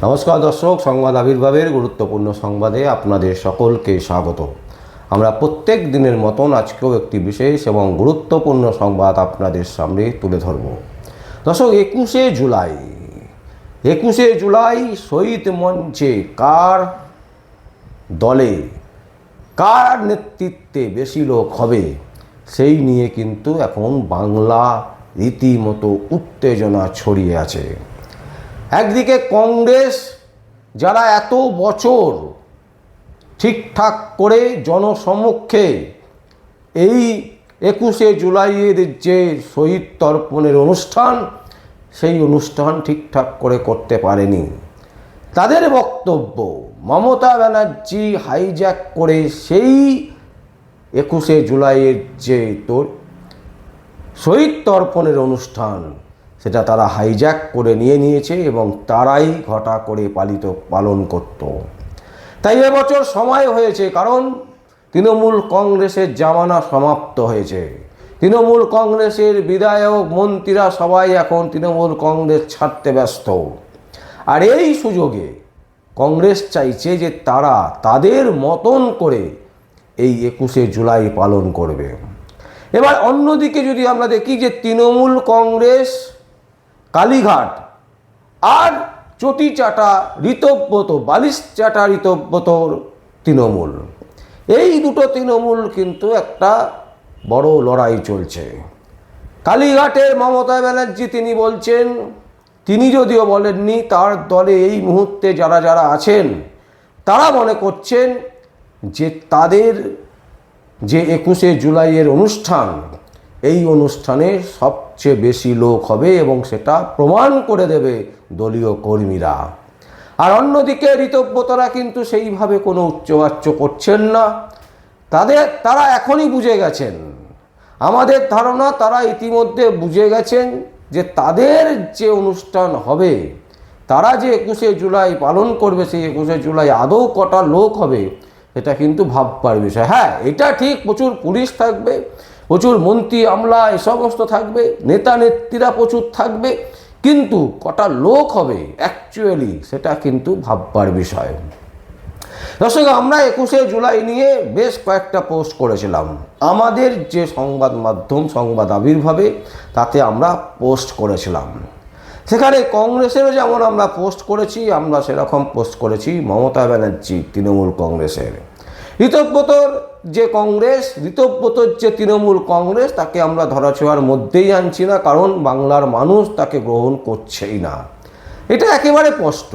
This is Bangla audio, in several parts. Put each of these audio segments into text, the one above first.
নমস্কার দর্শক, সংবাদ আবির্ভাবের গুরুত্বপূর্ণ সংবাদে আপনাদের সকলকে স্বাগত। আমরা প্রত্যেক দিনের মতন আজকেও একটি বিশেষ এবং গুরুত্বপূর্ণ সংবাদ আপনাদের সামনে তুলে ধরব। দর্শক, 21শে জুলাই শহীদ মঞ্চে কার দলে কার নেতৃত্বে বেশি লোক হবে সেই নিয়ে কিন্তু এখন বাংলা রীতিমতো উত্তেজনা ছড়িয়ে আছে। একদিকে কংগ্রেস, যারা এত বছর ঠিকঠাক করে জনসমক্ষে এই 21শে জুলাইয়ের যে শহীদ তর্পণের অনুষ্ঠান, সেই অনুষ্ঠান ঠিকঠাক করে করতে পারেনি। তাদের বক্তব্য মমতা ব্যানার্জি হাইজ্যাক করে সেই 21শে জুলাইয়ের যে শহীদ তর্পণের অনুষ্ঠান, সেটা তারা হাইজ্যাক করে নিয়েছে এবং তারাই ঘটা করে পালন করত। তাই এবছর সময় হয়েছে, কারণ তৃণমূল কংগ্রেসের জামানা সমাপ্ত হয়েছে। তৃণমূল কংগ্রেসের বিধায়ক মন্ত্রীরা সবাই এখন তৃণমূল কংগ্রেস ছাড়তে ব্যস্ত। আর এই সুযোগে কংগ্রেস চাইছে যে তারা তাদের মতন করে এই 21শে জুলাই পালন করবে। এবার অন্যদিকে যদি আমরা দেখি যে তৃণমূল কংগ্রেস কালীঘাট আর চটি চাটা ঋতব্রত, বালিশ চাটা ঋতব্রত তৃণমূল, এই দুটো তৃণমূল কিন্তু একটা বড় লড়াই চলছে। কালীঘাটের মমতা ব্যানার্জি তিনি বলছেন, তিনি যদিও বলেননি, তার দলে এই মুহূর্তে যারা যারা আছেন তারা মনে করছেন যে তাদের যে 21শে জুলাইয়ের অনুষ্ঠান, এই অনুষ্ঠানে সবচেয়ে বেশি লোক হবে এবং সেটা প্রমাণ করে দেবে দলীয় কর্মীরা। আর অন্যদিকে ঋতব্রতরা কিন্তু সেইভাবে কোনো উচ্চবাচ্য করছেন না। তারা এখনই বুঝে গেছেন, আমাদের ধারণা তারা ইতিমধ্যে বুঝে গেছেন যে তাদের যে অনুষ্ঠান হবে, তারা যে 21শে জুলাই পালন করবে, সেই 21শে জুলাই আদৌ কটা লোক হবে এটা কিন্তু ভাববার বিষয়। হ্যাঁ, এটা ঠিক, প্রচুর পুলিশ থাকবে, প্রচুর মন্ত্রী আমলা এ সমস্ত থাকবে, নেতা নেত্রীরা প্রচুর থাকবে, কিন্তু কটা লোক হবে অ্যাকচুয়ালি সেটা কিন্তু ভাববার বিষয়। দর্শক, আমরা 21শে জুলাই নিয়ে বেশ কয়েকটা পোস্ট করেছিলাম আমাদের যে সংবাদ মাধ্যম সংবাদ আবির্ভাবে, তাতে আমরা পোস্ট করেছিলাম। সেখানে কংগ্রেসেরও যেমন আমরা পোস্ট করেছি, আমরা সেরকম পোস্ট করেছি মমতা ব্যানার্জি তৃণমূল কংগ্রেসের। ঋতব্রতর যে কংগ্রেস, ঋতব্রতর যে তৃণমূল কংগ্রেস, তাকে আমরা ধরাছোঁয়ার মধ্যেই আনছি না, কারণ বাংলার মানুষ তাকে গ্রহণ করছেই না, এটা একেবারে স্পষ্ট।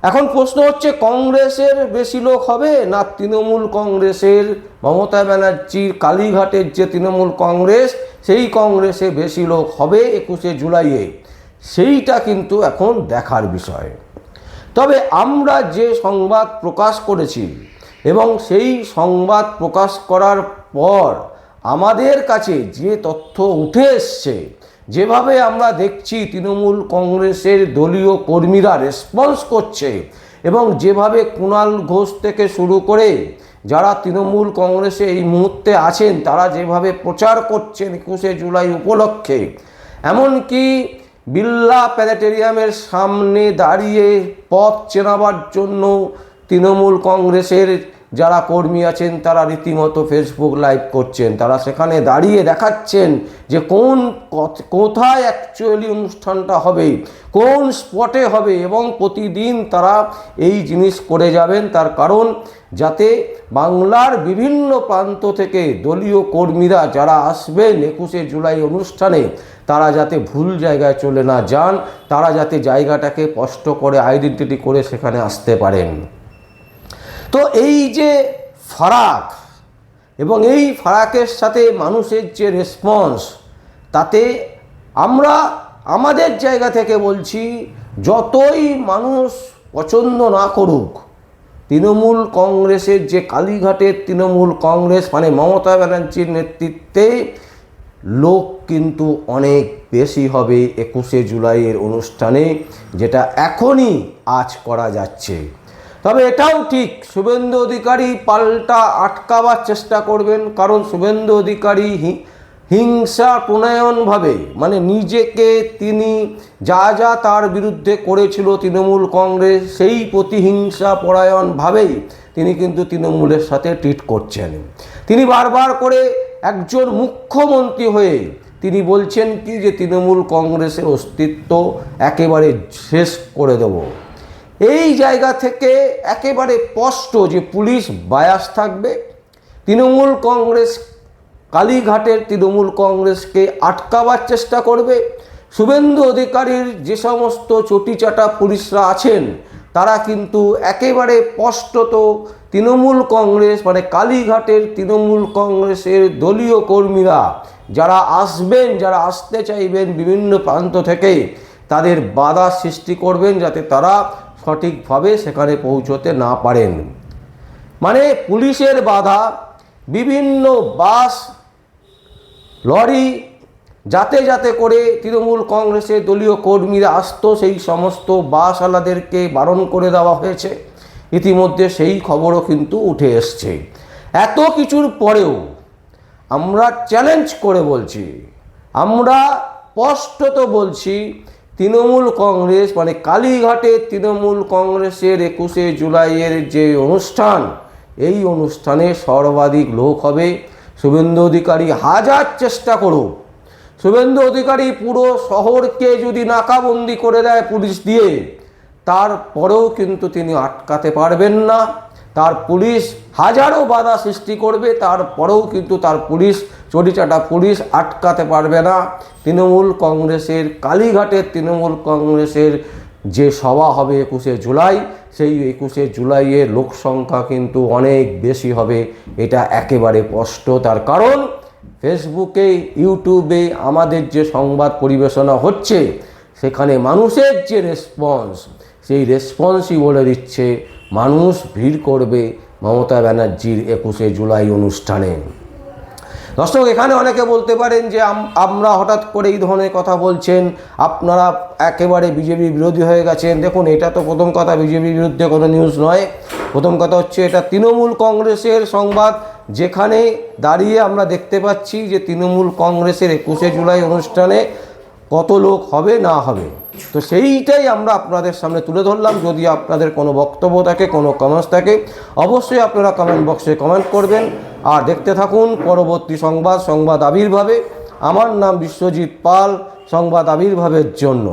এখন প্রশ্ন হচ্ছে, কংগ্রেসের বেশি লোক হবে না তৃণমূল কংগ্রেসের মমতা ব্যানার্জির কালীঘাটের যে তৃণমূল কংগ্রেস, সেই কংগ্রেসে বেশি লোক হবে 21শে জুলাইয়ে, সেইটা কিন্তু এখন দেখার বিষয়। তবে আমরা যে সংবাদ প্রকাশ করেছি এবং সেই সংবাদ প্রকাশ করার পর আমাদের কাছে যে তথ্য উঠে এসছে, যেভাবে আমরা দেখছি তৃণমূল কংগ্রেসের দলীয় কর্মীরা রেসপন্স করছে এবং যেভাবে কুণাল ঘোষ থেকে শুরু করে যারা তৃণমূল কংগ্রেসে এই মুহূর্তে আছেন তারা যেভাবে প্রচার করছেন 21শে জুলাই উপলক্ষে, এমনকি বিড়লা প্ল্যানেটেরিয়ামের সামনে দাঁড়িয়ে পথ চেনাবার জন্য তৃণমূল কংগ্রেসের যারা কর্মী আছেন তারা রীতিমতো ফেসবুক লাইভ করছেন। তারা সেখানে দাঁড়িয়ে দেখাচ্ছেন যে কোথায় অ্যাকচুয়ালি অনুষ্ঠানটা হবে, কোন স্পটে হবে, এবং প্রতিদিন তারা এই জিনিস করে যাবেন। তার কারণ যাতে বাংলার বিভিন্ন প্রান্ত থেকে দলীয় কর্মীরা যারা আসবেন 21শে জুলাই অনুষ্ঠানে, তারা যাতে ভুল জায়গায় চলে না যান, তারা যাতে জায়গাটাকে স্পষ্ট করে আইডেন্টিটি করে সেখানে আসতে পারেন। তো এই যে ফারাক এবং এই ফারাকের সাথে মানুষের যে রেসপন্স, তাতে আমরা আমাদের জায়গা থেকে বলছি, যতই মানুষ পছন্দ না করুক, তৃণমূল কংগ্রেসের যে কালীঘাটের তৃণমূল কংগ্রেস মানে মমতা ব্যানার্জির নেতৃত্বে লোক কিন্তু অনেক বেশি হবে 21শে জুলাইয়ের অনুষ্ঠানে, যেটা এখনই আজ করা যাচ্ছে। তবে এটাও ঠিক, শুভেন্দু অধিকারী পাল্টা আটকাবার চেষ্টা করবেন, কারণ শুভেন্দু অধিকারী হিংসা প্রণয়নভাবে, মানে নিজেকে তিনি যা যা তার বিরুদ্ধে করেছিল তৃণমূল কংগ্রেস, সেই প্রতিহিংসা পরায়ণভাবেই তিনি কিন্তু তৃণমূলের সাথে ট্রিট করছেন। তিনি বারবার করে একজন মুখ্যমন্ত্রী হয়ে তিনি বলছেন কি যে তৃণমূল কংগ্রেসের অস্তিত্ব একেবারে শেষ করে দেব। এই জায়গা থেকে একেবারে স্পষ্ট যে পুলিশ বায়াস থাকবে, তৃণমূল কংগ্রেস কালীঘাটের তৃণমূল কংগ্রেসকে আটকাবার চেষ্টা করবে। শুভেন্দু অধিকারীর যে সমস্ত চটিচাটা পুলিশরা আছেন তারা কিন্তু একেবারে স্পষ্টত তৃণমূল কংগ্রেস মানে কালীঘাটের তৃণমূল কংগ্রেসের দলীয় কর্মীরা যারা আসবেন, যারা আসতে চাইবেন বিভিন্ন প্রান্ত থেকে, তাদের বাধা সৃষ্টি করবেন যাতে তারা সঠিকভাবে সেখানে পৌঁছতে না পারেন। মানে পুলিশের বাধা, বিভিন্ন বাস লরি যাতে যাতে করে তৃণমূল কংগ্রেসের দলীয় কর্মীরা আসতো সেই সমস্ত বাসওয়ালাদেরকে বারণ করে দেওয়া হয়েছে। ইতিমধ্যে সেই খবরও কিন্তু উঠে এসছে। এত কিছুর পরেও আমরা চ্যালেঞ্জ করে বলছি, আমরা স্পষ্টত বলছি, তৃণমূল কংগ্রেস মানে কালীঘাটে তৃণমূল কংগ্রেসের 21শে জুলাইয়ের যে অনুষ্ঠান, এই অনুষ্ঠানে সর্বাধিক লোক হবে। শুভেন্দু অধিকারী হাজার চেষ্টা করুক, শুভেন্দু অধিকারী পুরো শহরকে যদি নাকাবন্দি করে দেয় পুলিশ দিয়ে, তারপরেও কিন্তু তিনি আটকাতে পারবেন না। তার পুলিশ হাজারো বাধা সৃষ্টি করবে, তারপরেও কিন্তু তার পুলিশ চটিচাটা পুলিশ আটকাতে পারবে না। তৃণমূল কংগ্রেসের কালীঘাটের তৃণমূল কংগ্রেসের যে সভা হবে 21শে জুলাই, সেই 21শে জুলাইয়ের লোক সংখ্যা কিন্তু অনেক বেশি হবে, এটা একেবারে স্পষ্ট। তার কারণ ফেসবুকে, ইউটিউবে আমাদের যে সংবাদ পরিবেশনা হচ্ছে, সেখানে মানুষের যে রেসপন্স, সেই রেসপন্সই বলে দিচ্ছে মানুষ ভিড় করবে মমতা ব্যানার্জির 21শে জুলাই অনুষ্ঠানে। দর্শক, এখানে অনেকে বলতে পারেন যে আমরা হঠাৎ করে এই ধরনের কথা বলছেন, আপনারা একেবারে বিজেপি বিরোধী হয়ে গেছেন। দেখুন, এটা তো প্রথম কথা বিজেপির বিরুদ্ধে কোনো নিউজ নয়। প্রথম কথা হচ্ছে এটা তৃণমূল কংগ্রেসের সংবাদ, যেখানে দাঁড়িয়ে আমরা দেখতে পাচ্ছি যে তৃণমূল কংগ্রেসের 21শে জুলাই অনুষ্ঠানে কত লোক হবে না হবে। তো সেইটাই আমরা আপনাদের সামনে তুলে ধরলাম। যদি আপনাদের কোনো বক্তব্য থাকে, কোনো কমেন্টস থাকে, অবশ্যই আপনারা কমেন্ট বক্সে কমেন্ট করবেন। আর দেখতে থাকুন পরবর্তী সংবাদ, সংবাদ আবির্ভাবে। আমার নাম বিশ্বজিৎ পাল, সংবাদ আবির্ভাবের জন্য।